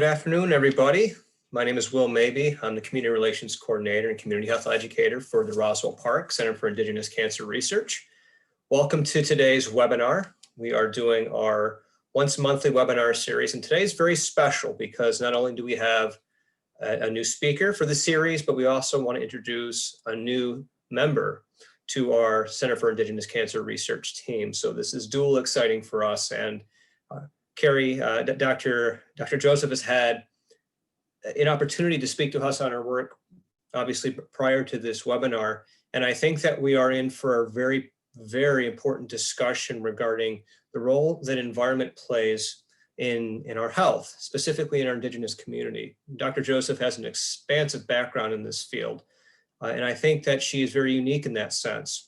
Good afternoon, everybody. My name is Will Maybee. I'm the Community Relations Coordinator and Community Health Educator for the Roswell Park Center for Indigenous Cancer Research. Welcome to today's webinar. We are doing our once monthly webinar series, and today is very special because not only do we have a new speaker for the series, but we also want to introduce a new member to our Center for Indigenous Cancer Research team. So this is dual exciting for us, and Carrie, Dr. Joseph has had an opportunity to speak to us on our work, obviously prior to this webinar. And I think that we are in for a very, very important discussion regarding the role that environment plays in our health, specifically in our Indigenous community. Dr. Joseph has an expansive background in this field, and I think that she is very unique in that sense.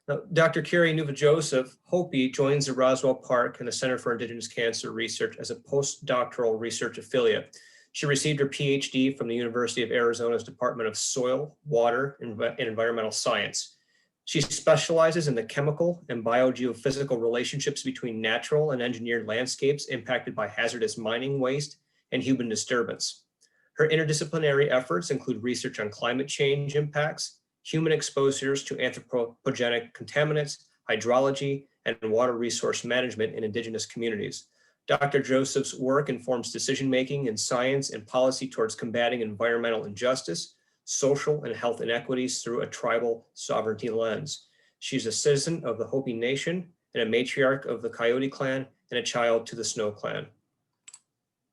Now, Dr. Carrie Nuva Joseph, Hopi, joins the Roswell Park and the Center for Indigenous Cancer Research as a postdoctoral research affiliate. She received her PhD from the University of Arizona's Department of Soil, Water, and Environmental Science. She specializes in the chemical and biogeophysical relationships between natural and engineered landscapes impacted by hazardous mining waste and human disturbance. Her interdisciplinary efforts include research on climate change impacts, human exposures to anthropogenic contaminants, hydrology, and water resource management in Indigenous communities. Dr. Joseph's work informs decision-making in science and policy towards combating environmental injustice, social and health inequities through a tribal sovereignty lens. She's a citizen of the Hopi Nation and a matriarch of the Coyote Clan and a child to the Snow Clan.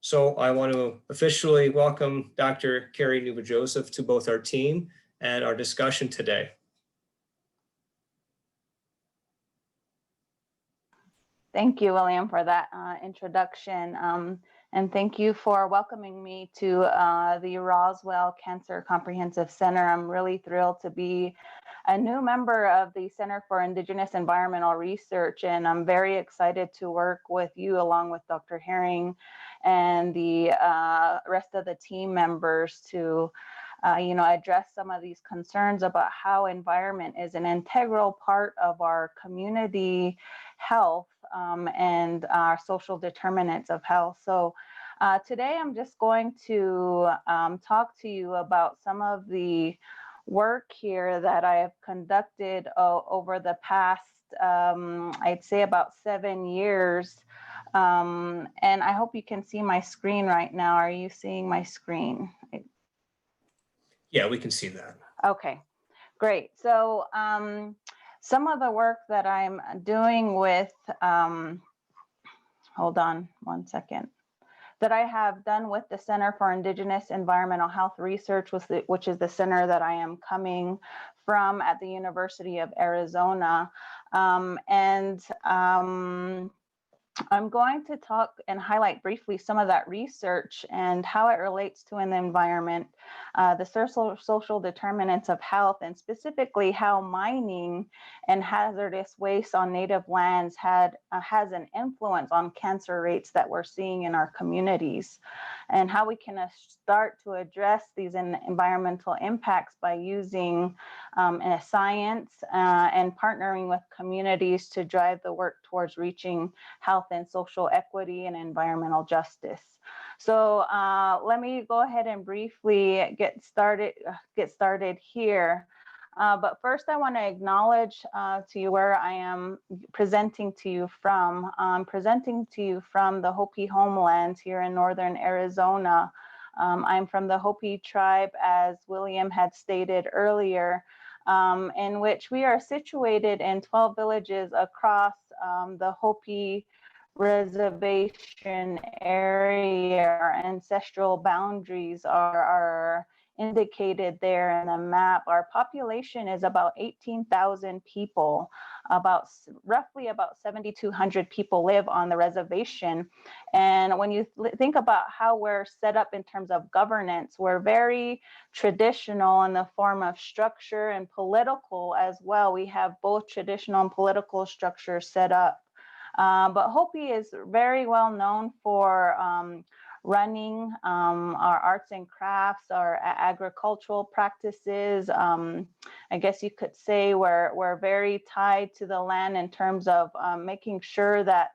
So I want to officially welcome Dr. Carrie Nuva Joseph to both our team and our discussion today. Thank you, William, for that introduction. And thank you for welcoming me to the Roswell Cancer Comprehensive Center. I'm really thrilled to be a new member of the Center for Indigenous Environmental Research, and I'm very excited to work with you along with Dr. Herring and the rest of the team members to address some of these concerns about how environment is an integral part of our community health and our social determinants of health. So today I'm just going to talk to you about some of the work here that I have conducted over the past, I'd say about 7 years. And I hope you can see my screen right now. Are you seeing my screen? Yeah, we can see that. Okay, great. So some of the work that I'm doing with, hold on one second, that I have done with the Center for Indigenous Environmental Health Research, which is the center that I am coming from at the University of Arizona. I'm going to talk and highlight briefly some of that research and how it relates to an environment, the social determinants of health, and specifically how mining and hazardous waste on native lands has an influence on cancer rates that we're seeing in our communities, and how we can start to address these environmental impacts by using science and partnering with communities to drive the work towards reaching health and social equity and environmental justice. So let me go ahead and briefly get started here. But first, I want to acknowledge to you where I am presenting to you from. I'm presenting to you from the Hopi homelands here in northern Arizona. I'm from the Hopi tribe, as William had stated earlier, in which we are situated in 12 villages across the Hopi reservation area. Our ancestral boundaries are indicated there in the map. Our population is about 18,000 people. Roughly about 7,200 people live on the reservation. And when you think about how we're set up in terms of governance, we're very traditional in the form of structure and political as well. We have both traditional and political structures set up. But Hopi is very well known for running our arts and crafts, our agricultural practices. I guess you could say we're very tied to the land in terms of making sure that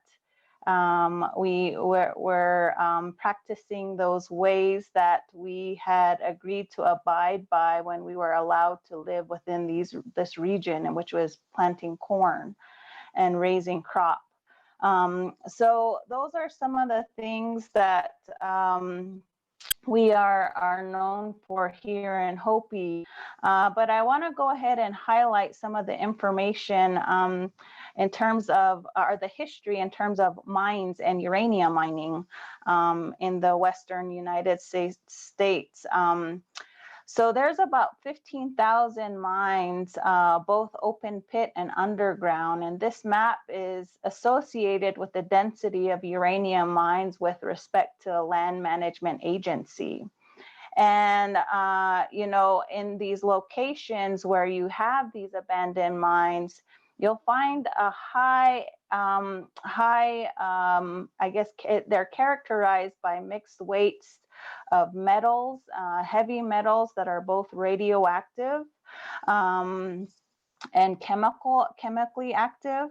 We were practicing those ways that we had agreed to abide by when we were allowed to live within this region, and which was planting corn and raising crop. So those are some of the things that we are known for here in Hopi. But I want to go ahead and highlight some of the information in terms of, or the history in terms of mines and uranium mining in the Western United States. So there's about 15,000 mines, both open pit and underground. And this map is associated with the density of uranium mines with respect to a land management agency. And, you know, in these locations where you have these abandoned mines, you'll find a high, I guess they're characterized by mixed weights of metals, heavy metals that are both radioactive and chemically active.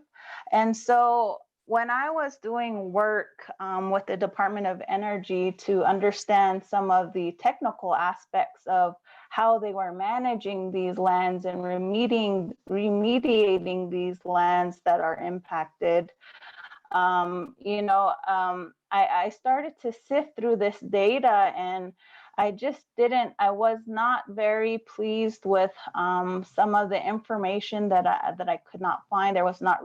And so when I was doing work with the Department of Energy to understand some of the technical aspects of how they were managing these lands and remediating these lands that are impacted, you know, I started to sift through this data, and I was not very pleased with some of the information that I could not find. There was not,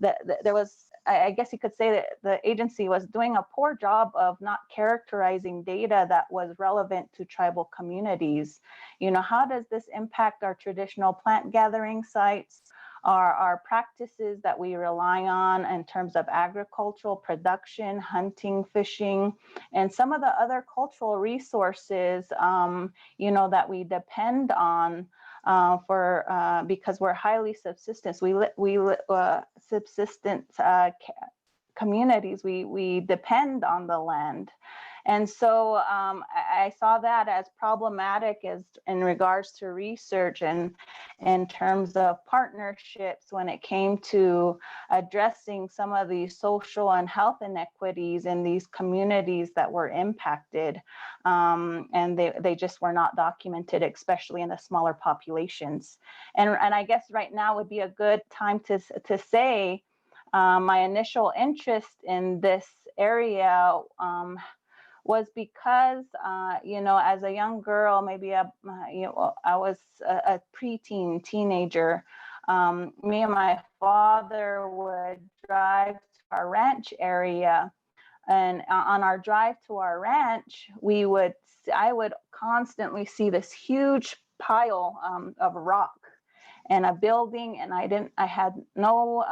there was, I guess you could say that the agency was doing a poor job of not characterizing data that was relevant to tribal communities. You know, how does this impact our traditional plant gathering sites? Our practices that we rely on in terms of agricultural production, hunting, fishing, and some of the other cultural resources, you know, that we depend on because we're highly subsistence. Subsistent communities. We depend on the land. And so I saw that as problematic as in regards to research and in terms of partnerships when it came to addressing some of these social and health inequities in these communities that were impacted. And they just were not documented, especially in the smaller populations. And I guess right now would be a good time to say my initial interest in this area was because, you know, as a young girl, maybe you know, I was a preteen, teenager. Me and my father would drive to our ranch area, and on our drive to our ranch, I would constantly see this huge pile of rock and a building, and I had no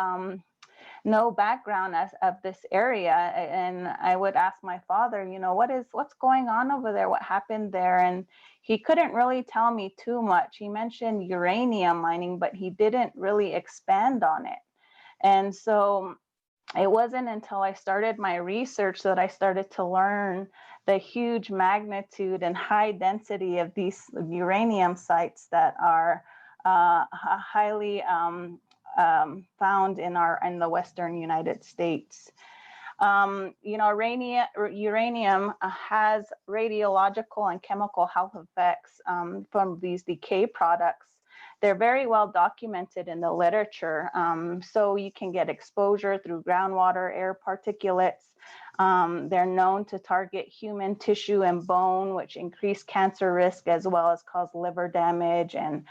background of this area, and I would ask my father, you know, what's going on over there, what happened there, and he couldn't really tell me too much. He mentioned uranium mining, but he didn't really expand on it. And so it wasn't until I started my research that I started to learn the huge magnitude and high density of these uranium sites that are highly found in the Western United States. You know, uranium has radiological and chemical health effects from these decay products. They're very well documented in the literature. So you can get exposure through groundwater, air particulates. They're known to target human tissue and bone, which increase cancer risk as well as cause liver damage and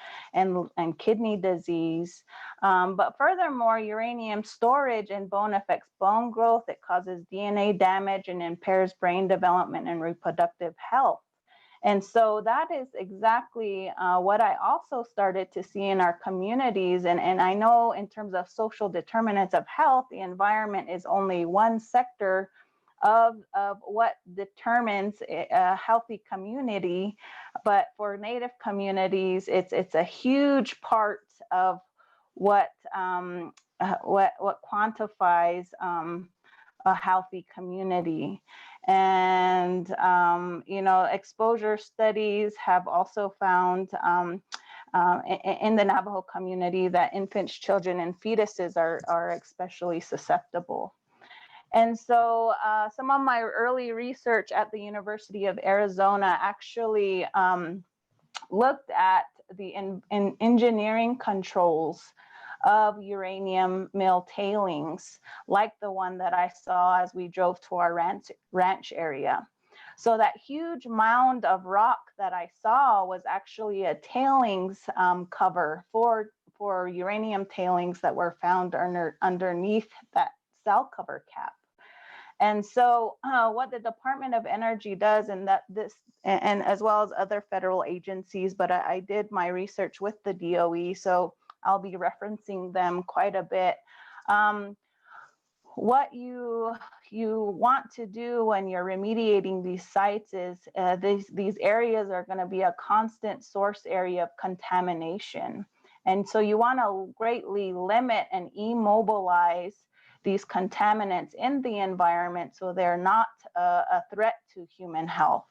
kidney disease. But furthermore, uranium storage in bone affects bone growth. It causes DNA damage and impairs brain development and reproductive health. And so that is exactly what I also started to see in our communities. And I know in terms of social determinants of health, the environment is only one sector of what determines a healthy community. But for Native communities, it's a huge part of what quantifies a healthy community. And, you know, exposure studies have also found in the Navajo community that infants, children, and fetuses are especially susceptible. And so some of my early research at the University of Arizona actually looked at the engineering controls of uranium mill tailings, like the one that I saw as we drove to our ranch area. So that huge mound of rock that I saw was actually a tailings cover for uranium tailings that were found underneath that cell cover cap. And so what the Department of Energy does, and as well as other federal agencies, but I did my research with the DOE, so I'll be referencing them quite a bit. What you want to do when you're remediating these sites is these areas are going to be a constant source area of contamination. And so you want to greatly limit and immobilize these contaminants in the environment so they're not a threat to human health.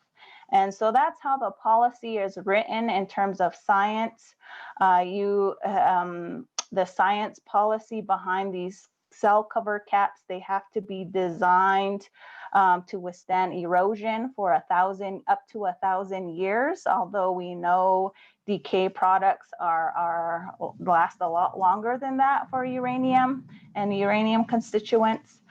And so that's how the policy is written in terms of science. The science policy behind these cell cover caps, they have to be designed to withstand erosion for up to 1,000 years, although we know decay products last a lot longer than that for uranium and uranium constituents.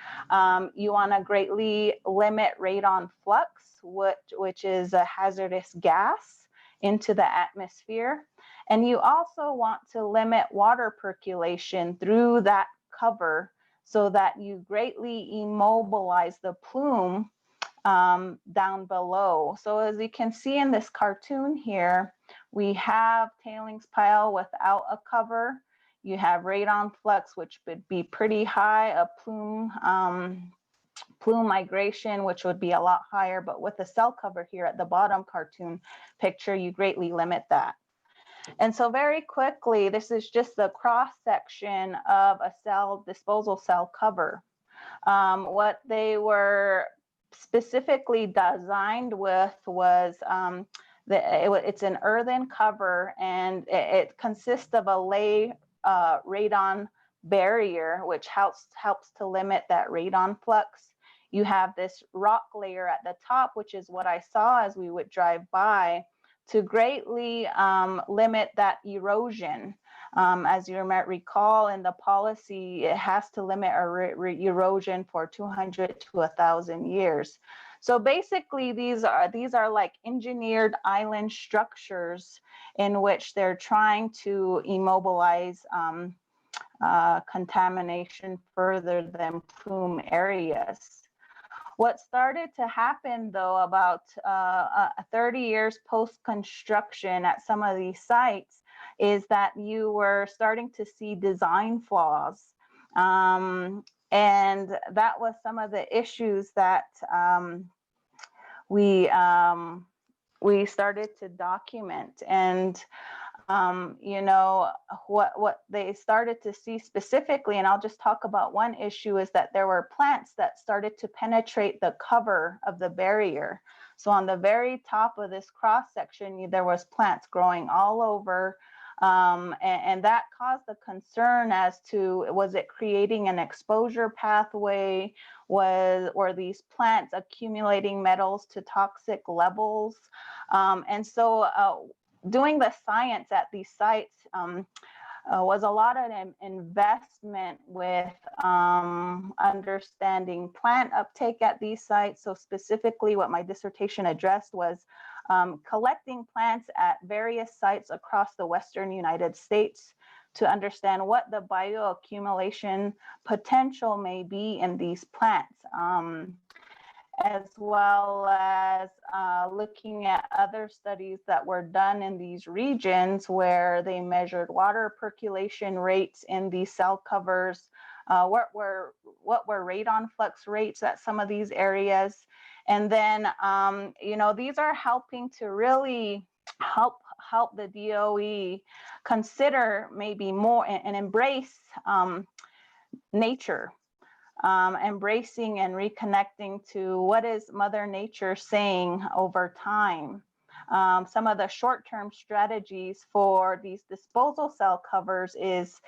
You want to greatly limit radon flux, which is a hazardous gas into the atmosphere. And you also want to limit water percolation through that cover so that you greatly immobilize the plume down below. So as you can see in this cartoon here, we have tailings pile without a cover. You have radon flux, which would be pretty high, a plume migration, which would be a lot higher, but with the cell cover here at the bottom cartoon picture, you greatly limit that. And so very quickly, this is just the cross section of a disposal cell cover. What they were specifically designed with was it's an earthen cover, and it consists of a lay radon barrier, which helps to limit that radon flux. You have this rock layer at the top, which is what I saw as we would drive by, to greatly limit that erosion. As you might recall, in the policy, it has to limit erosion for 200 to 1,000 years. So basically, these are like engineered island structures in which they're trying to immobilize contamination further than plume areas. What started to happen, though, about 30 years post-construction at some of these sites is that you were starting to see design flaws. And that was some of the issues that we started to document. And what they started to see specifically, and I'll just talk about one issue, is that there were plants that started to penetrate the cover of the barrier. So on the very top of this cross section, there was plants growing all over, and that caused the concern as to, was it creating an exposure pathway? Were these plants accumulating metals to toxic levels? And so doing the science at these sites was a lot of investment with understanding plant uptake at these sites. So specifically what my dissertation addressed was collecting plants at various sites across the Western United States to understand what the bioaccumulation potential may be in these plants. As well as looking at other studies that were done in these regions where they measured water percolation rates in these cell covers, what were radon flux rates at some of these areas. And then, these are helping to really help the DOE consider maybe more and embrace nature. Embracing and reconnecting to what is Mother Nature saying over time. Some of the short-term strategies for these disposal cell covers is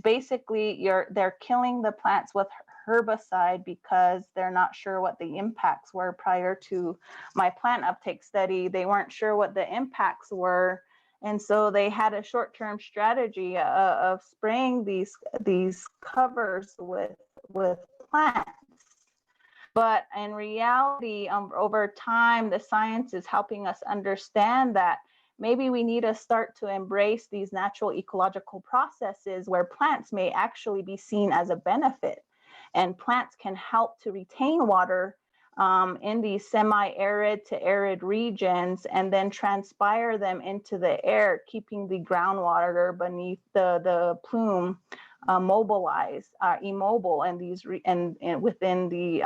basically they're killing the plants with herbicide because they're not sure what the impacts were. Prior to my plant uptake study, they weren't sure what the impacts were. And so they had a short-term strategy of spraying these covers with plants. But in reality, over time, the science is helping us understand that maybe we need to start to embrace these natural ecological processes where plants may actually be seen as a benefit. And plants can help to retain water in these semi-arid to arid regions and then transpire them into the air, keeping the groundwater beneath the plume immobile in these and within the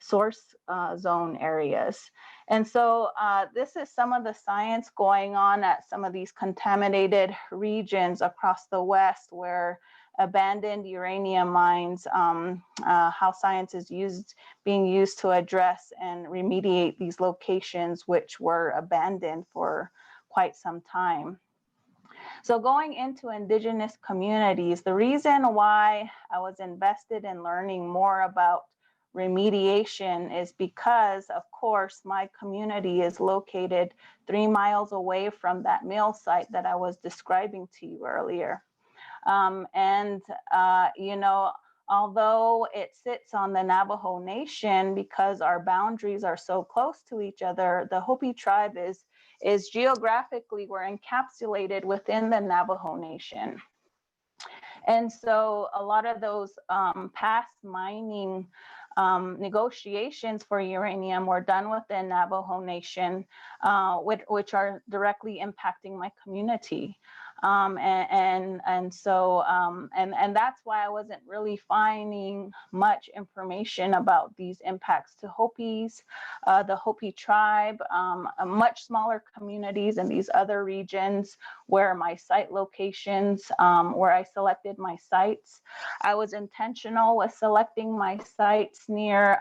source zone areas. And so this is some of the science going on at some of these contaminated regions across the West where abandoned uranium mines, how science is being used to address and remediate these locations which were abandoned for quite some time. So going into Indigenous communities, the reason why I was invested in learning more about remediation is because, of course, my community is located 3 miles away from that mill site that I was describing to you earlier. You know, although it sits on the Navajo Nation, because our boundaries are so close to each other, the Hopi tribe is geographically, we're encapsulated within the Navajo Nation. And so a lot of those past mining negotiations for uranium were done within Navajo Nation, which are directly impacting my community. And that's why I wasn't really finding much information about these impacts to Hopis, the Hopi tribe, much smaller communities in these other regions where my site locations, where I selected my sites. I was intentional with selecting my sites near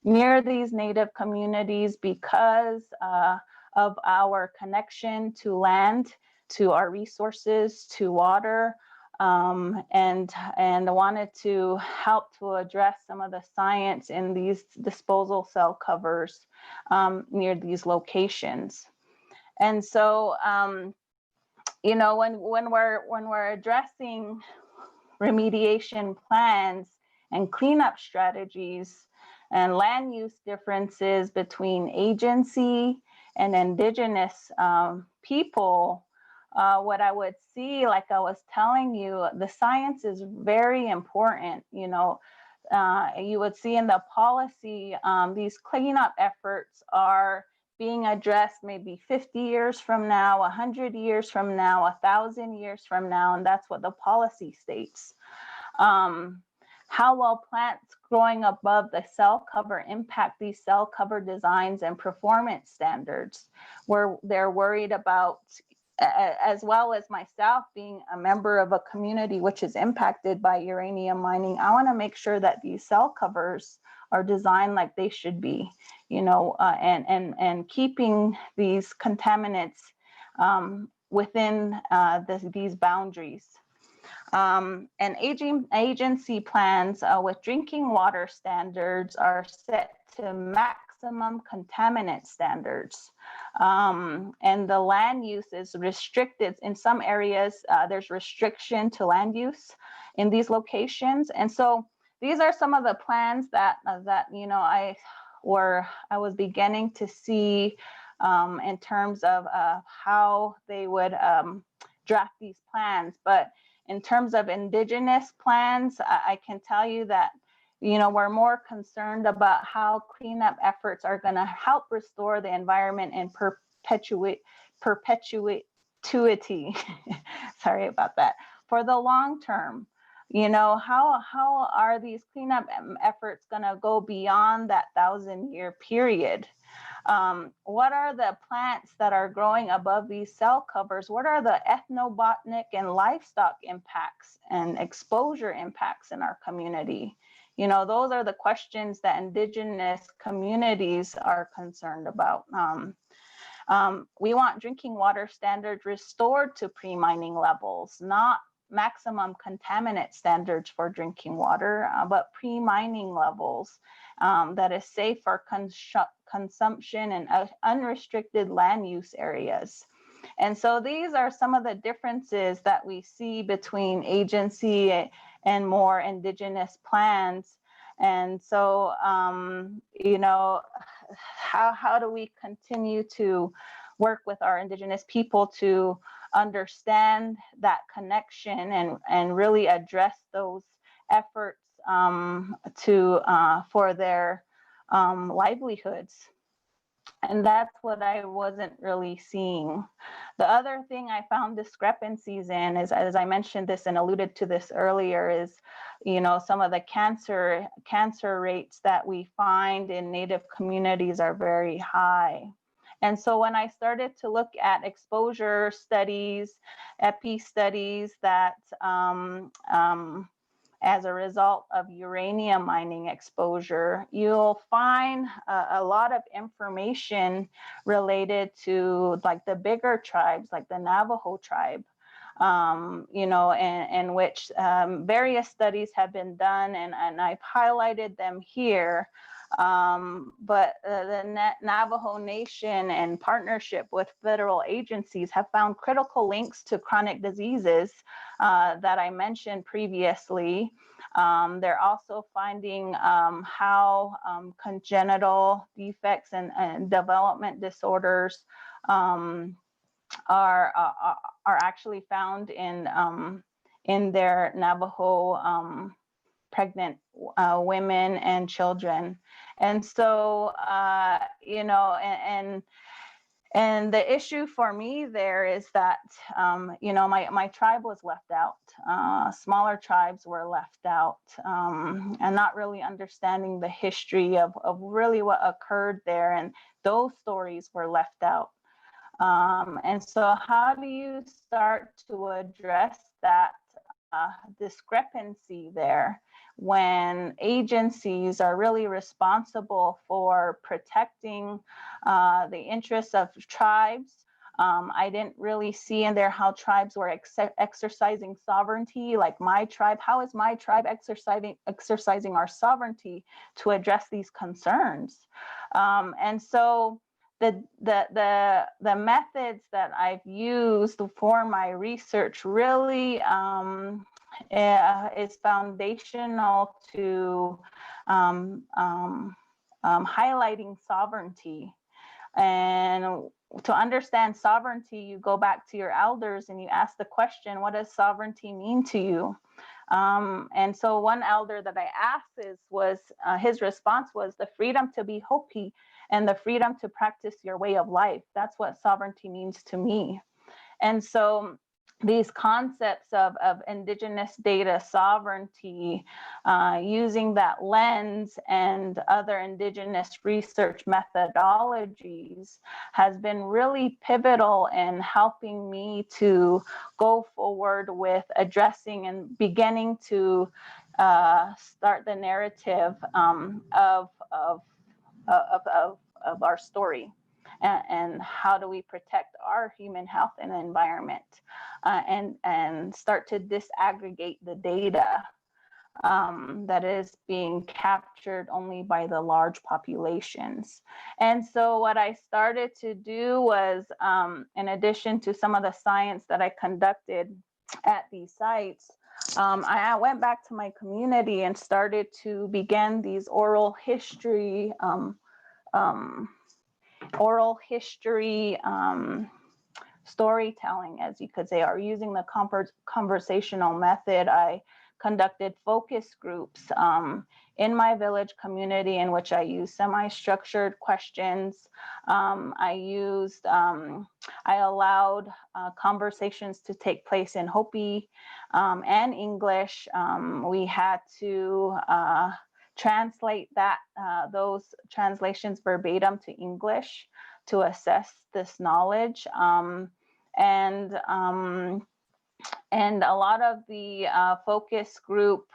these Native communities because of our connection to land, to our resources, to water, and wanted to help to address some of the science in these disposal cell covers near these locations. And so, you know, when we're addressing remediation plans and cleanup strategies and land use differences between agency and Indigenous people, what I would see, like I was telling you, the science is very important. You know, you would see in the policy, these cleanup efforts are being addressed maybe 50 years from now, 100 years from now, 1,000 years from now, and that's what the policy states. How well plants growing above the cell cover impact these cell cover designs and performance standards, where they're worried about, as well as myself being a member of a community which is impacted by uranium mining. I want to make sure that these cell covers are designed like they should be, you know, and keeping these contaminants within these boundaries. And agency plans with drinking water standards are set to maximum contaminant standards. And the land use is restricted. In some areas, there's restriction to land use in these locations. And so these are some of the plans that you know, I was beginning to see in terms of how they would draft these plans. But in terms of Indigenous plans, I can tell you that, you know, we're more concerned about how cleanup efforts are going to help restore the environment in perpetuity. Sorry about that. For the long term, you know, how are these cleanup efforts going to go beyond that 1,000-year period? What are the plants that are growing above these cell covers? What are the ethnobotanic and livestock impacts and exposure impacts in our community? You know, those are the questions that Indigenous communities are concerned about. We want drinking water standards restored to pre-mining levels, not maximum contaminant standards for drinking water, but pre-mining levels that is safe for consumption and unrestricted land use areas. And so these are some of the differences that we see between agency and more indigenous plans. And so, you know, how do we continue to work with our indigenous people to understand that connection and really address those efforts for their livelihoods? And that's what I wasn't really seeing. The other thing I found discrepancies in is, as I mentioned this and alluded to this earlier, is, you know, some of the cancer rates that we find in Native communities are very high. And so when I started to look at exposure studies, epi studies that as a result of uranium mining exposure, you'll find a lot of information related to like the bigger tribes, like the Navajo tribe, you know, in which various studies have been done, and I've highlighted them here. But the Navajo Nation, in partnership with federal agencies, have found critical links to chronic diseases that I mentioned previously. They're also finding how congenital defects and development disorders are actually found in their Navajo pregnant women and children. And so, you know, and the issue for me there is that, you know, my tribe was left out. Smaller tribes were left out, and not really understanding the history of really what occurred there. And those stories were left out. And so how do you start to address that discrepancy there when agencies are really responsible for protecting the interests of tribes? I didn't really see in there how tribes were exercising sovereignty, like my tribe. How is my tribe exercising our sovereignty to address these concerns? And so the methods that I've used for my research really is foundational to highlighting sovereignty. And to understand sovereignty, you go back to your elders and you ask the question, what does sovereignty mean to you? And so one elder that I asked his response was the freedom to be Hopi and the freedom to practice your way of life. That's what sovereignty means to me. And so these concepts of indigenous data sovereignty, using that lens and other indigenous research methodologies has been really pivotal in helping me to go forward with addressing and beginning to start the narrative of our story. And how do we protect our human health and environment, and start to disaggregate the data that is being captured only by the large populations. And so what I started to do was, in addition to some of the science that I conducted at these sites, I went back to my community and started to begin these oral history storytelling, as you could say, or using the conversational method. I conducted focus groups in my village community in which I used semi-structured questions. I allowed conversations to take place in Hopi and English. We had to translate those translations verbatim to English to assess this knowledge. And a lot of the focus group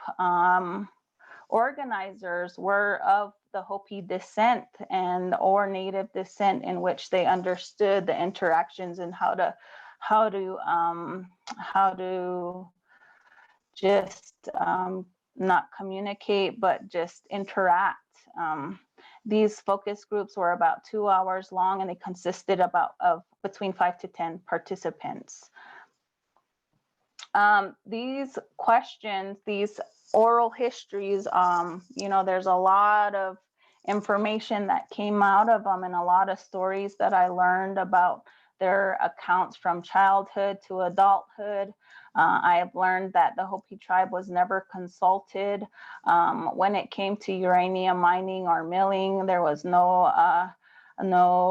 organizers were of the Hopi descent or Native descent, in which they understood the interactions and how to just not communicate, but just interact. These focus groups were about 2 hours long, and they consisted of between 5 to 10 participants. These questions, these oral histories, there's a lot of information that came out of them, and a lot of stories that I learned about their accounts from childhood to adulthood. I have learned that the Hopi tribe was never consulted when it came to uranium mining or milling. There was no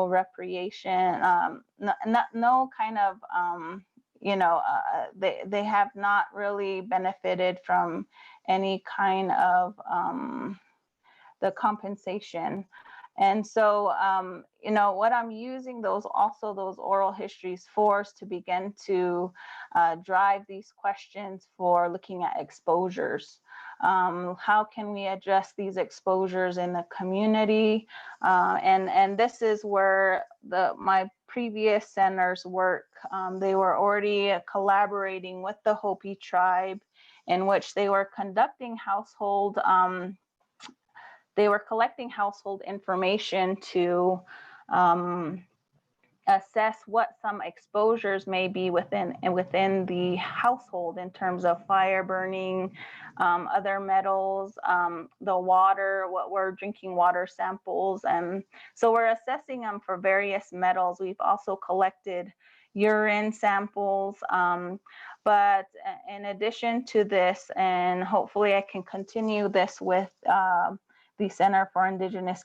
reparation, no kind of they have not really benefited from any kind of the compensation. And so, what I'm using those oral histories for is to begin to drive these questions for looking at exposures. How can we address these exposures in the community? And this is where my previous center's work, they were already collaborating with the Hopi tribe, in which they were conducting they were collecting household information to assess what some exposures may be within the household in terms of fire burning, other metals, the water, what were drinking water samples. And so we're assessing them for various metals. We've also collected urine samples. But in addition to this, and hopefully I can continue this with the Center for Indigenous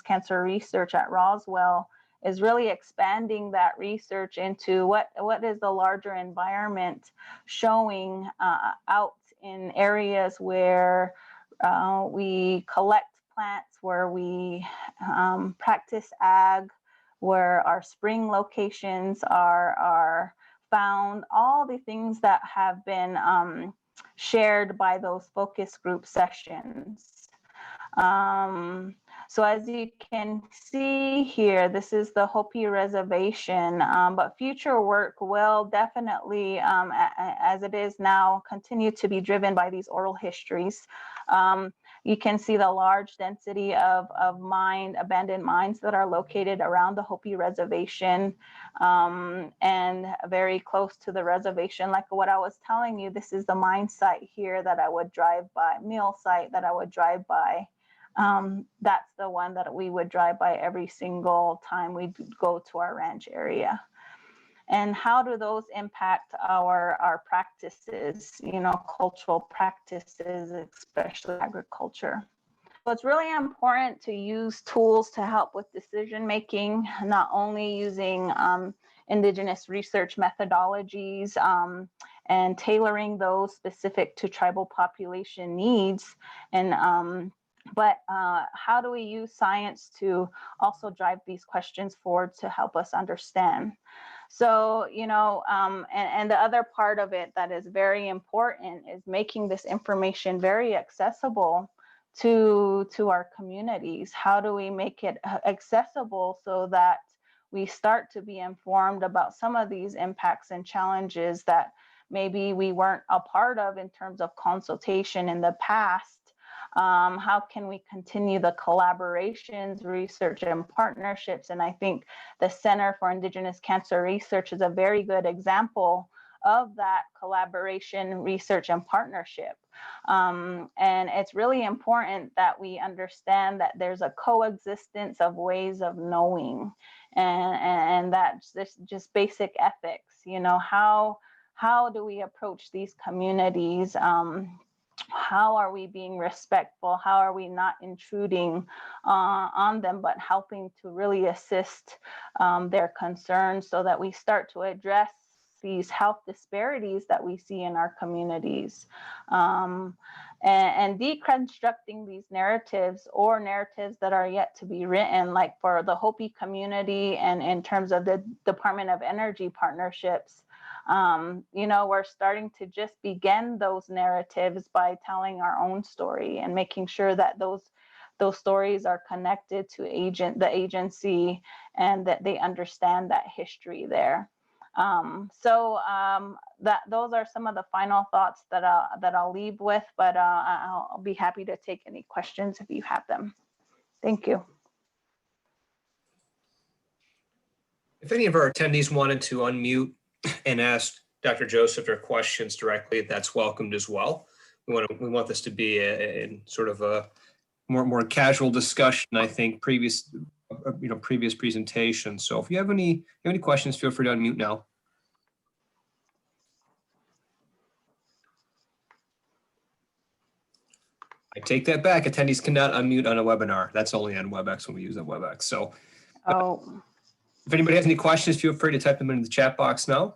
Cancer Research at Roswell, is really expanding that research into what is the larger environment showing out in areas where we collect plants, where we practice ag, where our spring locations are found, all the things that have been shared by those focus group sessions. So as you can see here, this is the Hopi Reservation, but future work will definitely, as it is now, continue to be driven by these oral histories. You can see the large density of abandoned mines that are located around the Hopi Reservation, and very close to the reservation. Like what I was telling you, this is the mine site here that I would drive by, mill site that I would drive by. That's the one that we would drive by every single time we go to our ranch area. And how do those impact our practices, cultural practices, especially agriculture? So it's really important to use tools to help with decision making, not only using Indigenous research methodologies and tailoring those specific to tribal population needs, but how do we use science to also drive these questions forward to help us understand? So, and the other part of it that is very important is making this information very accessible to our communities. How do we make it accessible so that we start to be informed about some of these impacts and challenges that maybe we weren't a part of in terms of consultation in the past? How can we continue the collaborations, research, and partnerships? And I think the Center for Indigenous Cancer Research is a very good example of that collaboration, research, and partnership. And it's really important that we understand that there's a coexistence of ways of knowing, and that's just basic ethics. How do we approach these communities? How are we being respectful? How are we not intruding on them, but helping to really assist their concerns so that we start to address these health disparities that we see in our communities, and deconstructing these narratives or narratives that are yet to be written, like for the Hopi community and in terms of the Department of Energy partnerships. We're starting to just begin those narratives by telling our own story and making sure that those stories are connected to the agency and that they understand that history there. Those are some of the final thoughts that I'll leave with, but I'll be happy to take any questions if you have them. Thank you. If any of our attendees wanted to unmute and ask Dr. Joseph their questions directly, that's welcomed as well. We want this to be a sort of a more casual discussion. I think previous presentations. So if you have any questions, feel free to unmute now. I take that back. Attendees cannot unmute on a webinar. That's only on WebEx when we use a WebEx. So if anybody has any questions, feel free to type them into the chat box now.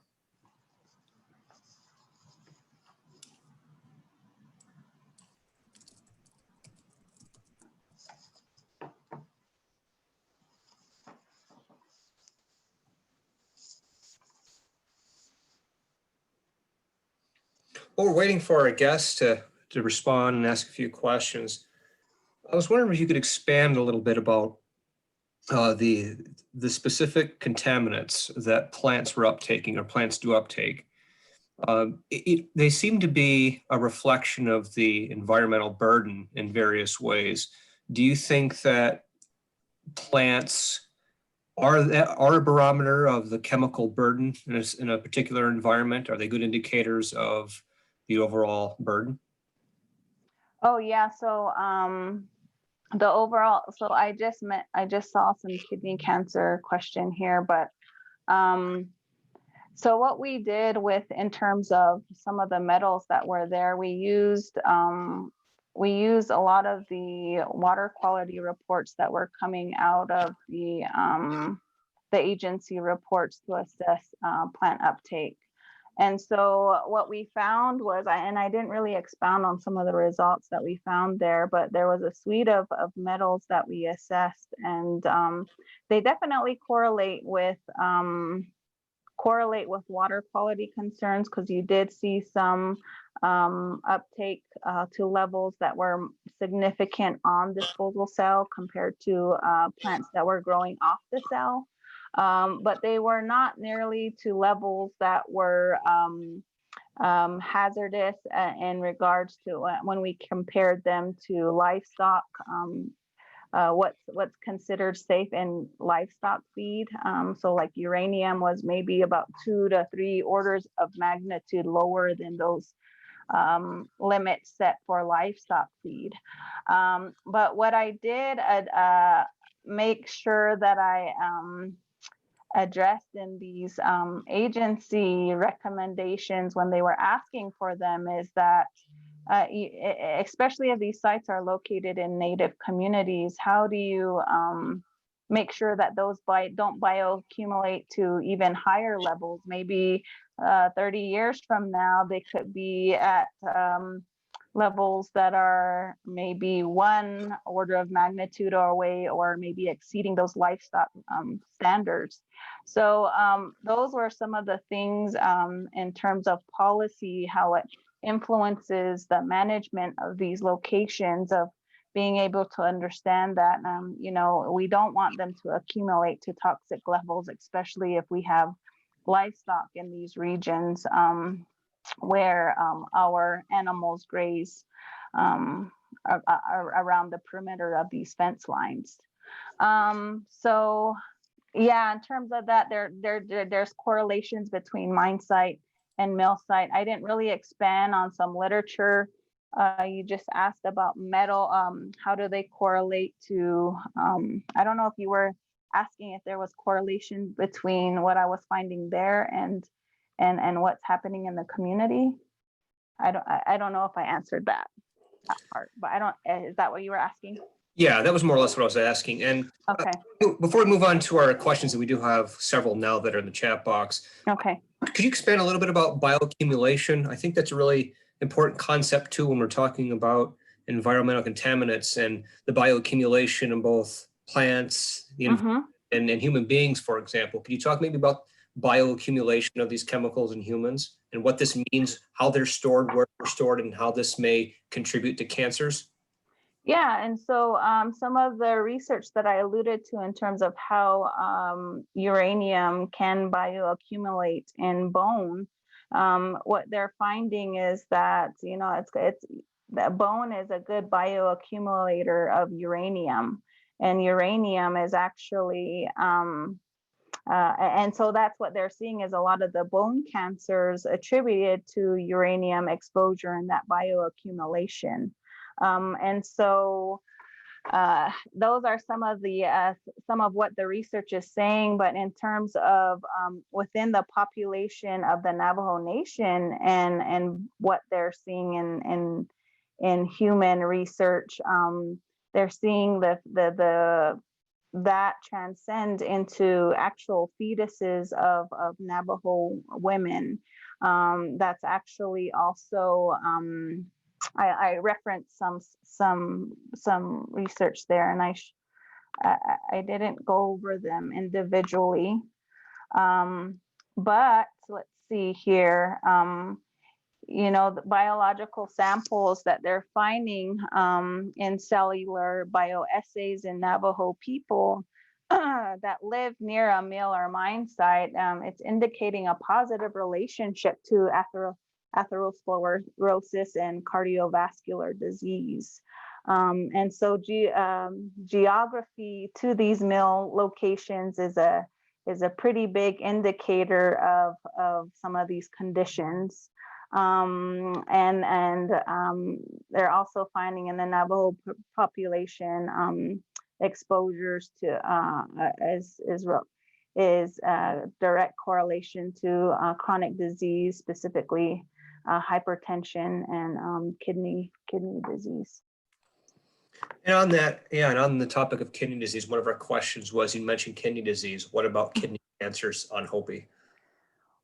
While we're waiting for our guests to respond and ask a few questions, I was wondering if you could expand a little bit about the specific contaminants that plants were uptaking or plants do uptake. They seem to be a reflection of the environmental burden in various ways. Do you think that plants are a barometer of the chemical burden in a particular environment? Are they good indicators of the overall burden? Oh yeah, so the overall, so I just saw some kidney cancer question here, but so what we did in terms of some of the metals that were there, we used a lot of the water quality reports that were coming out of the agency reports to assess plant uptake. And so what we found was, and I didn't really expound on some of the results that we found there, but there was a suite of metals that we assessed, and they definitely correlate with water quality concerns, because you did see some uptake to levels that were significant on disposal cell compared to plants that were growing off the cell. But they were not nearly to levels that were hazardous in regards to when we compared them to livestock, what's considered safe in livestock feed. So like uranium was maybe about 2 to 3 orders of magnitude lower than those limits set for livestock feed. But what I did make sure that I addressed in these agency recommendations when they were asking for them is that especially if these sites are located in Native communities, how do you make sure that those don't bioaccumulate to even higher levels? Maybe 30 years from now, they could be at levels that are maybe 1 order of magnitude away, or maybe exceeding those livestock standards. So those were some of the things in terms of policy, how it influences the management of these locations, of being able to understand that, we don't want them to accumulate to toxic levels, especially if we have livestock in these regions where our animals graze around the perimeter of these fence lines. So yeah, in terms of that, there's correlations between mine site and mill site. I didn't really expand on some literature. You just asked about metal. How do they correlate to, I don't know if you were asking if there was correlation between what I was finding there and what's happening in the community. I don't know if I answered that part, but is that what you were asking? Yeah, that was more or less what I was asking. And okay. Before we move on to our questions, and we do have several now that are in the chat box. Okay. Could you expand a little bit about bioaccumulation? I think that's a really important concept too when we're talking about environmental contaminants and the bioaccumulation in both plants and human beings, for example. Could you talk maybe about bioaccumulation of these chemicals in humans and what this means, how they're stored, where they're stored, and how this may contribute to cancers? Yeah, and so some of the research that I alluded to in terms of how uranium can bioaccumulate in bone, what they're finding is that it's that bone is a good bioaccumulator of uranium, and uranium is actually and so that's what they're seeing is a lot of the bone cancers attributed to uranium exposure and that bioaccumulation. And so those are some of what the research is saying. But in terms of within the population of the Navajo Nation and what they're seeing in human research, they're seeing that transcend into actual fetuses of Navajo women. That's actually also I referenced some research there, and I didn't go over them individually. But let's see here. The biological samples that they're finding in cellular bioassays in Navajo people that live near a mill or mine site, it's indicating a positive relationship to atherosclerosis and cardiovascular disease. And so geography to these mill locations is a pretty big indicator of some of these conditions. They're also finding in the Navajo population exposures to direct correlation to chronic disease, specifically hypertension and kidney disease. And on that, yeah, and on the topic of kidney disease, one of our questions was, you mentioned kidney disease. What about kidney cancers on Hopi?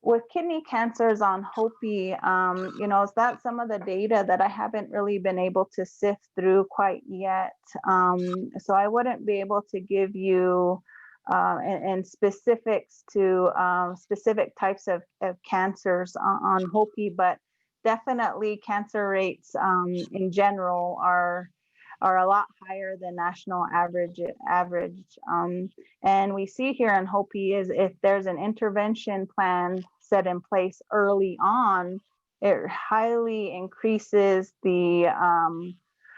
With kidney cancers on Hopi, is that some of the data that I haven't really been able to sift through quite yet. So I wouldn't be able to give you and specifics to specific types of cancers on Hopi, but definitely cancer rates in general are a lot higher than national average. And we see here in Hopi is if there's an intervention plan set in place early on, it highly increases the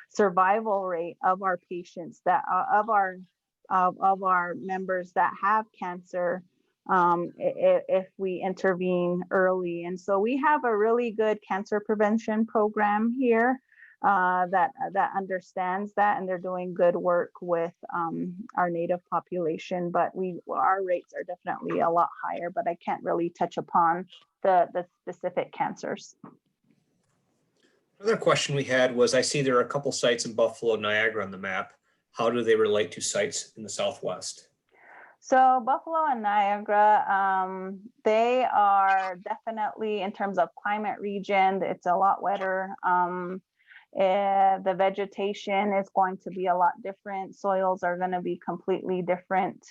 survival rate of our patients of our members that have cancer if we intervene early. And so we have a really good cancer prevention program here that understands that, and they're doing good work with our Native population. But our rates are definitely a lot higher, but I can't really touch upon the specific cancers. Another question we had was, I see there are a couple sites in Buffalo, Niagara on the map. How do they relate to sites in the Southwest? So Buffalo and Niagara, they are definitely, in terms of climate region, it's a lot wetter. The vegetation is going to be a lot different. Soils are going to be completely different.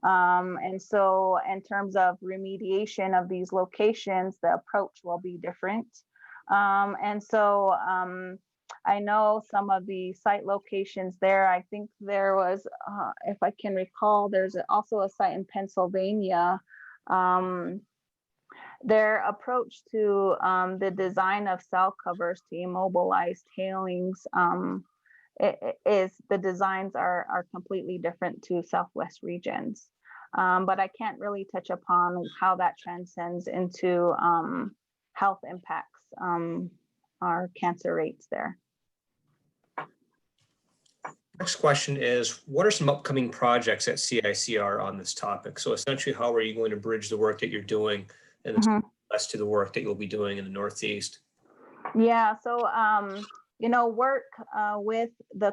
And so in terms of remediation of these locations, the approach will be different. And so I know some of the site locations there. I think there was, if I can recall, there's also a site in Pennsylvania. Their approach to the design of cell covers to immobilize tailings the designs are completely different to Southwest regions. But I can't really touch upon how that transcends into health impacts our cancer rates there. Next question is, what are some upcoming projects at CICR on this topic? So essentially, how are you going to bridge the work that you're doing in the Southwest to the work that you'll be doing in the Northeast? Yeah, so work with the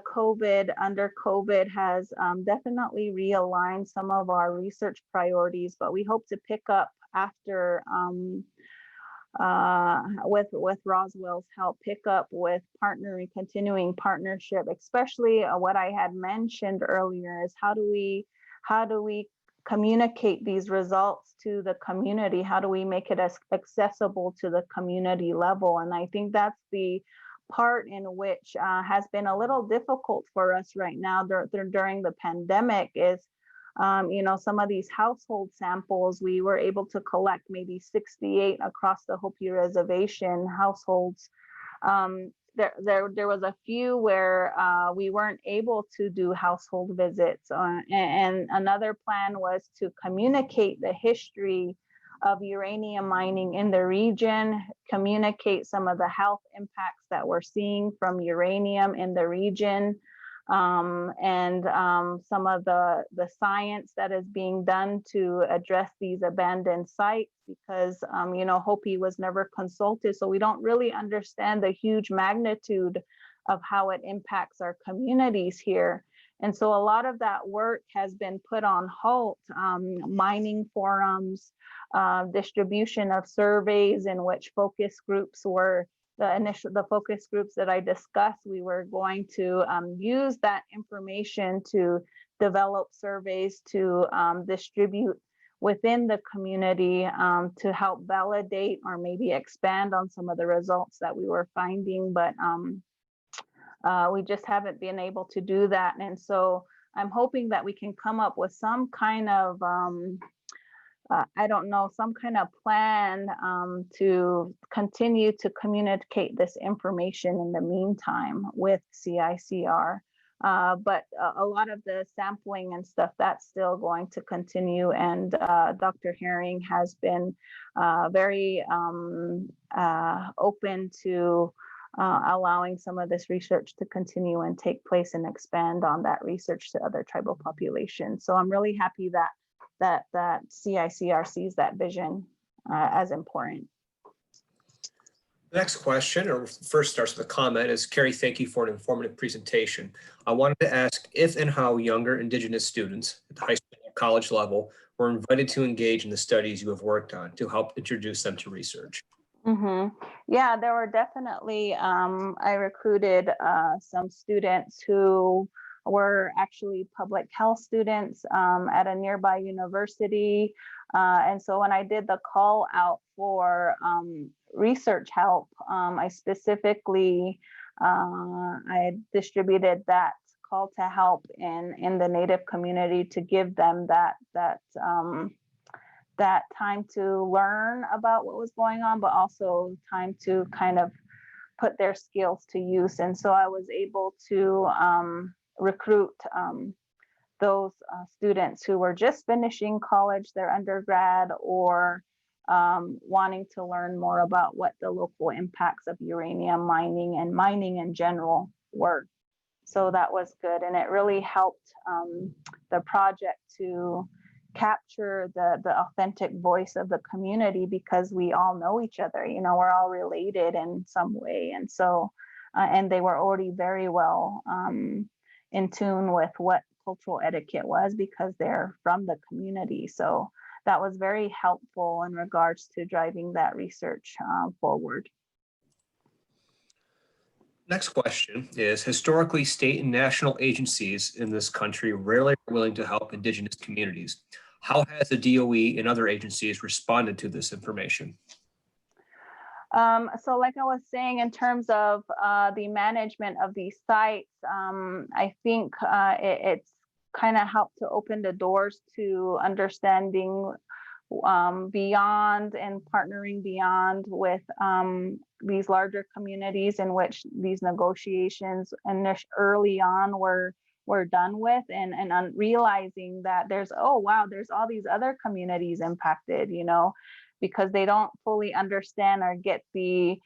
under COVID has definitely realigned some of our research priorities, but we hope to pick up after with Roswell's help, pick up with continuing partnership, especially what I had mentioned earlier is how do we communicate these results to the community? How do we make it as accessible to the community level? And I think that's the part in which has been a little difficult for us right now during the pandemic is, some of these household samples. We were able to collect maybe 68 across the Hopi reservation households. There was a few where we weren't able to do household visits, and another plan was to communicate the history of uranium mining in the region, communicate some of the health impacts that we're seeing from uranium in the region, and some of the science that is being done to address these abandoned sites, because Hopi was never consulted, so we don't really understand the huge magnitude of how it impacts our communities here. And so a lot of that work has been put on halt. Mining forums, distribution of surveys in which focus groups were the focus groups that I discussed. We were going to use that information to develop surveys to distribute within the community to help validate or maybe expand on some of the results that we were finding, but we just haven't been able to do that. And so I'm hoping that we can come up with some kind of some kind of plan to continue to communicate this information in the meantime with CICR. But a lot of the sampling and stuff, that's still going to continue. And Dr. Herring has been very open to allowing some of this research to continue and take place and expand on that research to other tribal populations. So I'm really happy that CICR sees that vision as important. The next question, or first starts with a comment, is Carrie, thank you for an informative presentation. I wanted to ask if and how younger Indigenous students at the high school and college level were invited to engage in the studies you have worked on to help introduce them to research. Yeah, there were definitely, I recruited some students who were actually public health students at a nearby university. And so when I did the call out for research help, I specifically, I distributed that call to help in the Native community to give them that time to learn about what was going on, but also time to kind of put their skills to use. And so I was able to recruit those students who were just finishing college, their undergrad, or wanting to learn more about what the local impacts of uranium mining and mining in general were. So that was good. And it really helped the project to capture the authentic voice of the community, because we all know each other, we're all related in some way. And so, and they were already very well in tune with what cultural etiquette was, because they're from the community. So that was very helpful in regards to driving that research forward. Next question is, historically, state and national agencies in this country rarely are willing to help Indigenous communities. How has the DOE and other agencies responded to this information? So like I was saying, in terms of the management of these sites, I think it's kind of helped to open the doors to understanding beyond and partnering beyond with these larger communities in which these negotiations and early on were done with, and realizing that there's all these other communities impacted, because they don't fully understand or get the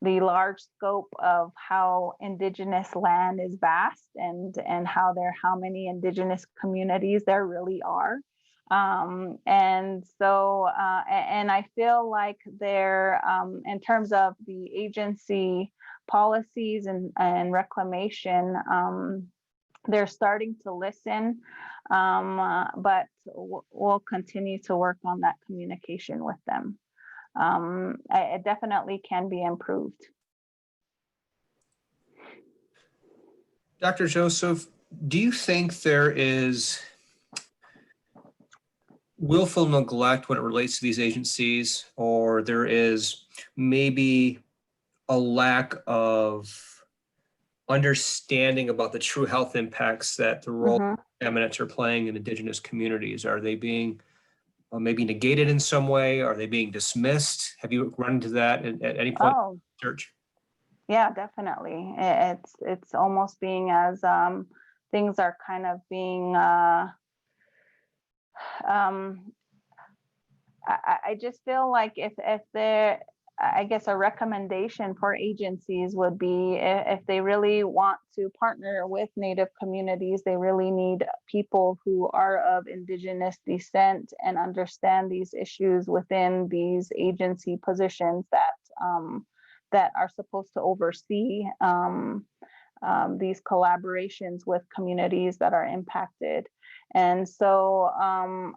large scope of how Indigenous land is vast, and how many Indigenous communities there really are. And so, and I feel like they're, in terms of the agency policies and reclamation, they're starting to listen, but we'll continue to work on that communication with them. It definitely can be improved. Dr. Joseph, do you think there is willful neglect when it relates to these agencies, or there is maybe a lack of understanding about the true health impacts that the role contaminants are playing in Indigenous communities? Are they being maybe negated in some way? Are they being dismissed? Have you run into that at any point in research? Yeah, definitely. It's almost being as things are kind of being I just feel like if there, I guess a recommendation for agencies would be if they really want to partner with Native communities, they really need people who are of Indigenous descent and understand these issues within these agency positions that are supposed to oversee these collaborations with communities that are impacted. And so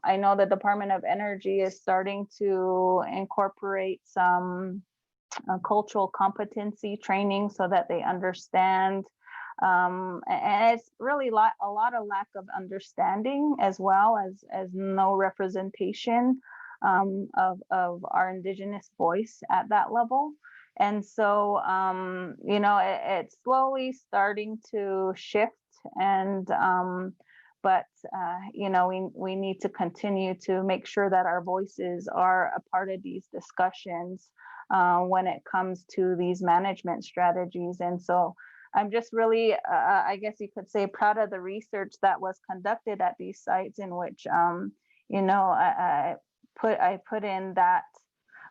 I know the Department of Energy is starting to incorporate some cultural competency training so that they understand. And it's really a lot of lack of understanding, as well as no representation of our Indigenous voice at that level. And so, it's slowly starting to shift, and but we need to continue to make sure that our voices are a part of these discussions when it comes to these management strategies. And so I'm just really, I guess you could say, proud of the research that was conducted at these sites, in which I put in that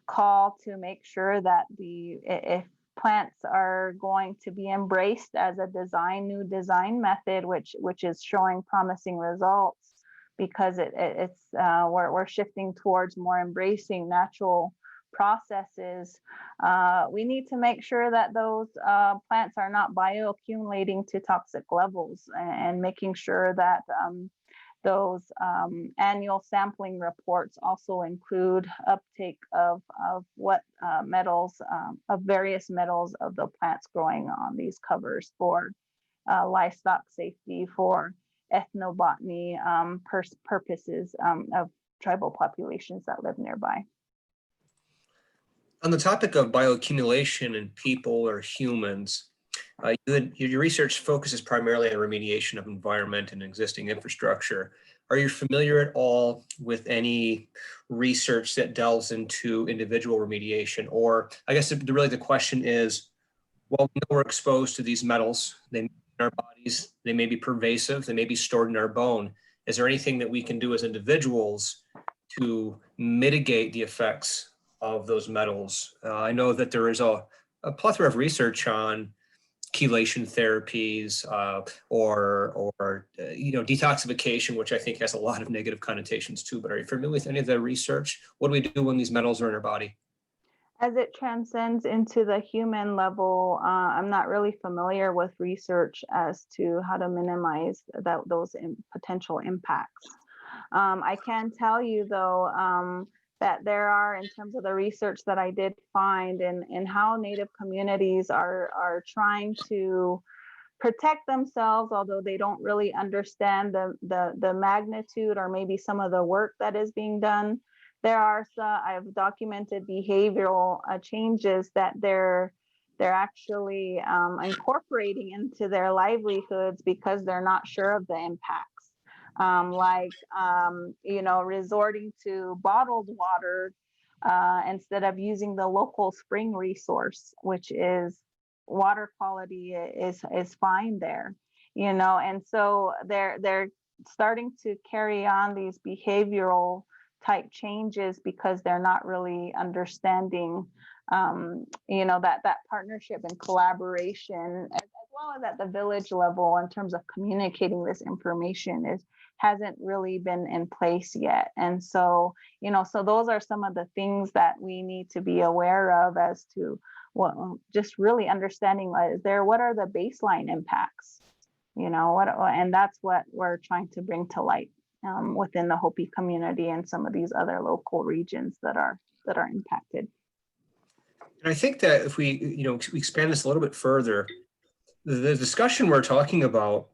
call to make sure that if plants are going to be embraced as a new design method, which is showing promising results, because we're shifting towards more embracing natural processes. We need to make sure that those plants are not bioaccumulating to toxic levels, and making sure that those annual sampling reports also include uptake of what metals, of various metals of the plants growing on these covers, for livestock safety, for ethnobotany purposes of tribal populations that live nearby. On the topic of bioaccumulation in people or humans, your research focuses primarily on remediation of environment and existing infrastructure. Are you familiar at all with any research that delves into individual remediation? Or I guess really the question is, well, we know we're exposed to these metals, they may be in our bodies, they may be pervasive, they may be stored in our bone. Is there anything that we can do as individuals to mitigate the effects of those metals? I know that there is a plethora of research on chelation therapies or detoxification, which I think has a lot of negative connotations too. But are you familiar with any of the research? What do we do when these metals are in our body? As it transcends into the human level, I'm not really familiar with research as to how to minimize those potential impacts. I can tell you, though, that there are, in terms of the research that I did find, and how Native communities are trying to protect themselves, although they don't really understand the magnitude or maybe some of the work that is being done. There are I've documented behavioral changes that they're actually incorporating into their livelihoods because they're not sure of the impacts. Resorting to bottled water instead of using the local spring resource, which is water quality is fine there, and so they're starting to carry on these behavioral type changes because they're not really understanding that partnership and collaboration, as well as at the village level, in terms of communicating this information hasn't really been in place yet. And so so those are some of the things that we need to be aware of, as to just really understanding what are the baseline impacts, and that's what we're trying to bring to light within the Hopi community and some of these other local regions that are impacted. And I think that if we expand this a little bit further, the discussion we're talking about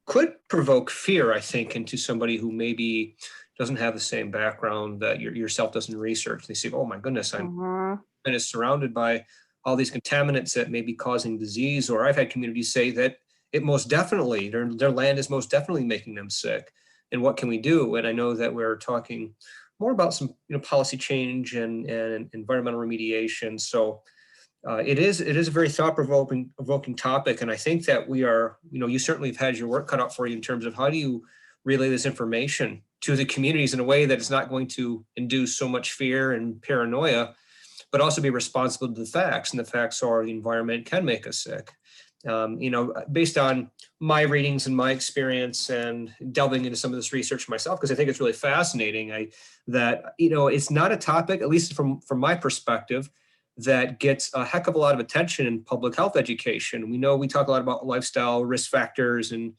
could provoke fear, I think, into somebody who maybe doesn't have the same background that yourself does in research. They say, "Oh my goodness, I'm surrounded by all these contaminants that may be causing disease, or I've had communities say that it most definitely, their land is most definitely making them sick. And what can we do? And I know that we're talking more about some policy change and environmental remediation. So it is a very thought-provoking topic. And I think that we are, you certainly have had your work cut out for you in terms of how do you relay this information to the communities in a way that is not going to induce so much fear and paranoia, but also be responsible to the facts. And the facts are the environment can make us sick. Based on my readings and my experience and delving into some of this research myself, because I think it's really fascinating, that it's not a topic, at least from my perspective, that gets a heck of a lot of attention in public health education. We talk a lot about lifestyle risk factors and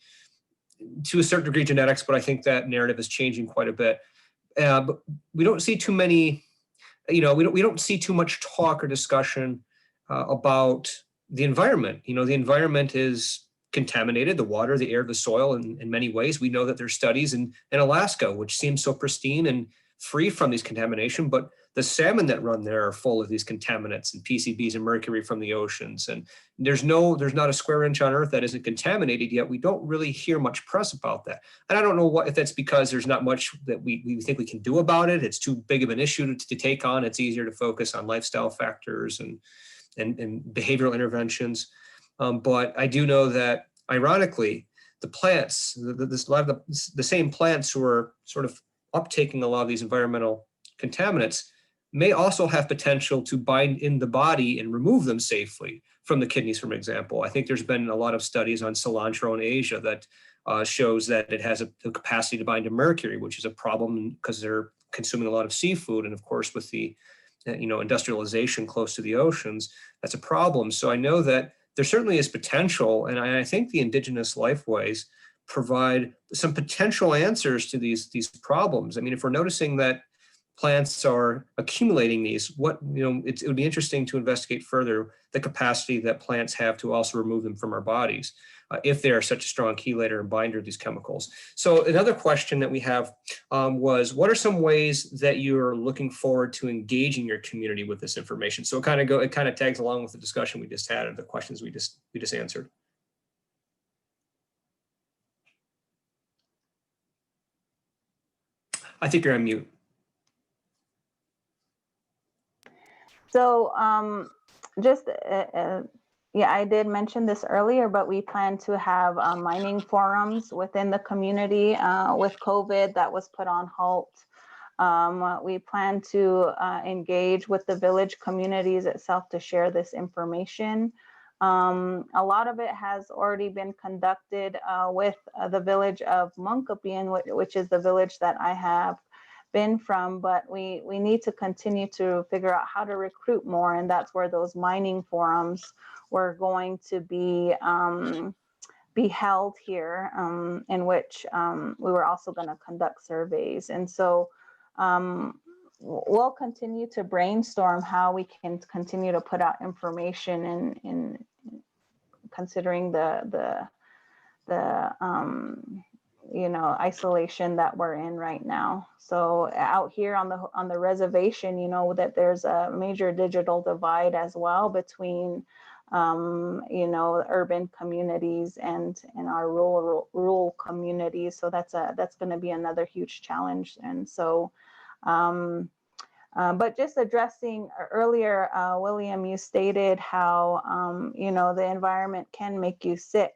to a certain degree genetics, but I think that narrative is changing quite a bit. But we don't see too many, we don't see too much talk or discussion about the environment. The environment is contaminated, the water, the air, the soil in many ways. We know that there's studies in Alaska, which seems so pristine and free from these contamination, but the salmon that run there are full of these contaminants and PCBs and mercury from the oceans. And there's not a square inch on earth that isn't contaminated, yet we don't really hear much press about that. And I don't know if that's because there's not much that we think we can do about it. It's too big of an issue to take on. It's easier to focus on lifestyle factors and behavioral interventions. But I do know that, ironically, the plants, a lot of the same plants who are sort of uptaking a lot of these environmental contaminants may also have potential to bind in the body and remove them safely from the kidneys, for example. I think there's been a lot of studies on cilantro in Asia that shows that it has the capacity to bind to mercury, which is a problem because they're consuming a lot of seafood. And of course, with the industrialization close to the oceans, that's a problem. So I know that there certainly is potential. And I think the indigenous lifeways provide some potential answers to these problems. I mean, if we're noticing that plants are accumulating these, it would be interesting to investigate further the capacity that plants have to also remove them from our bodies if they are such a strong chelator and binder of these chemicals. So another question that we have was, what are some ways that you're looking forward to engaging your community with this information? So it kind of tags along with the discussion we just had and the questions we just answered. I think you're on mute. So I did mention this earlier, but we plan to have mining forums within the community. With COVID, that was put on halt. We plan to engage with the village communities itself to share this information. A lot of it has already been conducted with the village of Monkapien, which is the village that I have been from, but we need to continue to figure out how to recruit more, and that's where those mining forums were going to be held here, in which we were also going to conduct surveys. And so we'll continue to brainstorm how we can continue to put out information in considering the isolation that we're in right now. So out here on the reservation, that there's a major digital divide as well between urban communities and our rural communities. So that's going to be another huge challenge. And so but just addressing earlier, William, you stated how the environment can make you sick.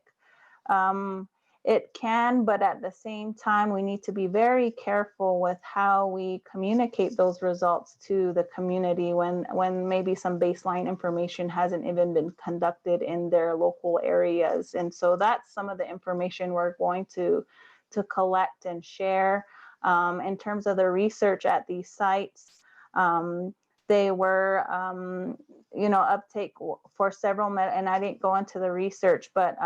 It can, but at the same time, we need to be very careful with how we communicate those results to the community when maybe some baseline information hasn't even been conducted in their local areas. And so that's some of the information we're going to collect and share. In terms of the research at these sites, they were, uptake for several, and I didn't go into the research, but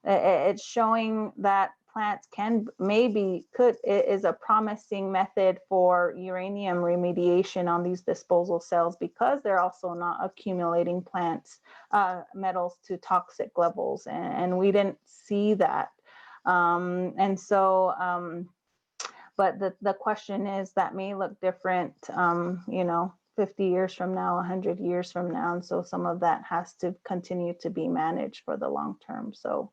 it's showing that plants is a promising method for uranium remediation on these disposal cells, because they're also not accumulating metals to toxic levels, and we didn't see that. And so, but the question is, that may look different, 50 years from now, 100 years from now. And so some of that has to continue to be managed for the long term. So,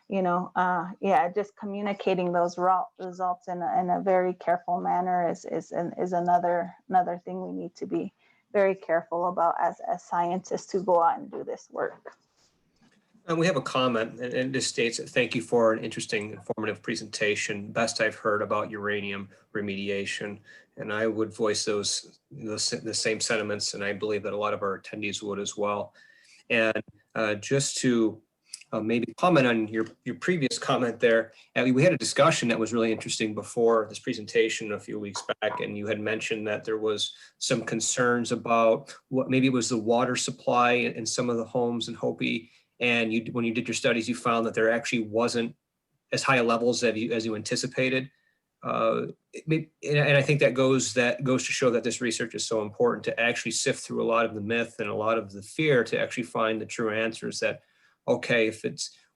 yeah, just communicating those results in a very careful manner is another thing we need to be very careful about as scientists who go out and do this work. And we have a comment, and it just states, thank you for an interesting, informative presentation. Best I've heard about uranium remediation. And I would voice the same sentiments, and I believe that a lot of our attendees would as well. And just to maybe comment on your previous comment there, we had a discussion that was really interesting before this presentation a few weeks back, and you had mentioned that there was some concerns about what maybe it was the water supply in some of the homes in Hopi. And when you did your studies, you found that there actually wasn't as high a levels as you anticipated. And I think that goes to show that this research is so important, to actually sift through a lot of the myth and a lot of the fear to actually find the true answers. That, okay, if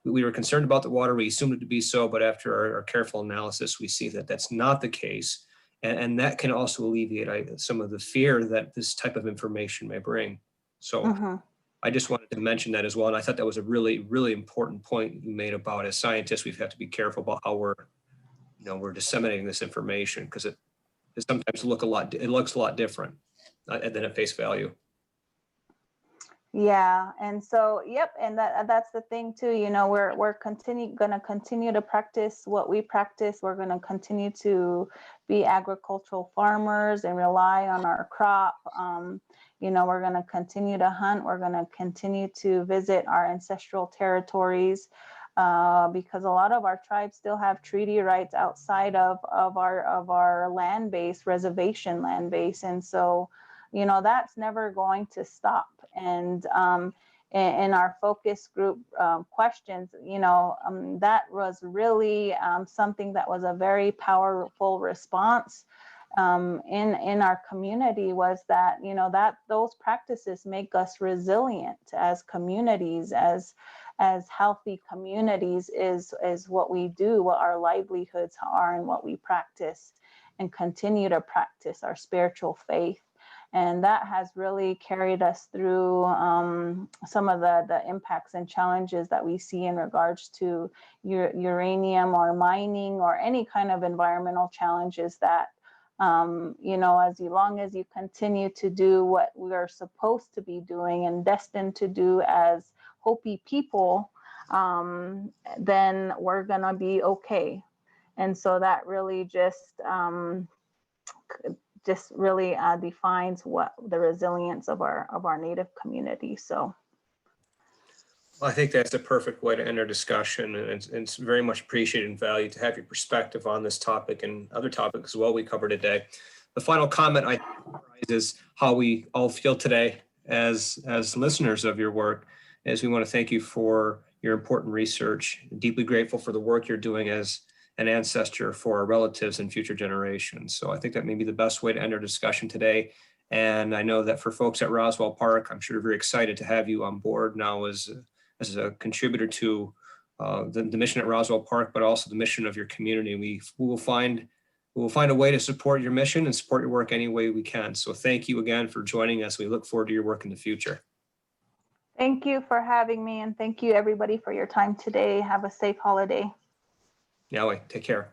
we were concerned about the water, we assumed it to be so, but after our careful analysis, we see that that's not the case. And that can also alleviate some of the fear that this type of information may bring. So I just wanted to mention that as well. And I thought that was a really, really important point you made about, as scientists, we have to be careful about how we're disseminating this information, because it sometimes looks a lot different than at face value. Yeah, and so, yep, and that's the thing too. We're going to continue to practice what we practice. We're going to continue to be agricultural farmers and rely on our crop. We're going to continue to hunt. We're going to continue to visit our ancestral territories, because a lot of our tribes still have treaty rights outside of our land base, reservation land base, and so that's never going to stop. And in our focus group questions, that was really something that was a very powerful response in our community, was that that those practices make us resilient as communities, as healthy communities is what we do, what our livelihoods are, and what we practice and continue to practice our spiritual faith. And that has really carried us through some of the impacts and challenges that we see in regards to uranium or mining or any kind of environmental challenges that, as long as you continue to do what we are supposed to be doing and destined to do as Hopi people, then we're going to be okay. And so that really just really defines what the resilience of our Native community. So, well, I think that's a perfect way to end our discussion, and it's very much appreciated and valued to have your perspective on this topic and other topics as well we covered today. The final comment I summarize is how we all feel today as listeners of your work, is we want to thank you for your important research. Deeply grateful for the work you're doing as an ancestor for our relatives and future generations. So I think that may be the best way to end our discussion today. And I know that for folks at Roswell Park, I'm sure they're very excited to have you on board now as a contributor to the mission at Roswell Park, but also the mission of your community. We will find a way to support your mission and support your work any way we can. So thank you again for joining us. We look forward to your work in the future. Thank you for having me, and thank you everybody for your time today. Have a safe holiday. Yahweh, take care.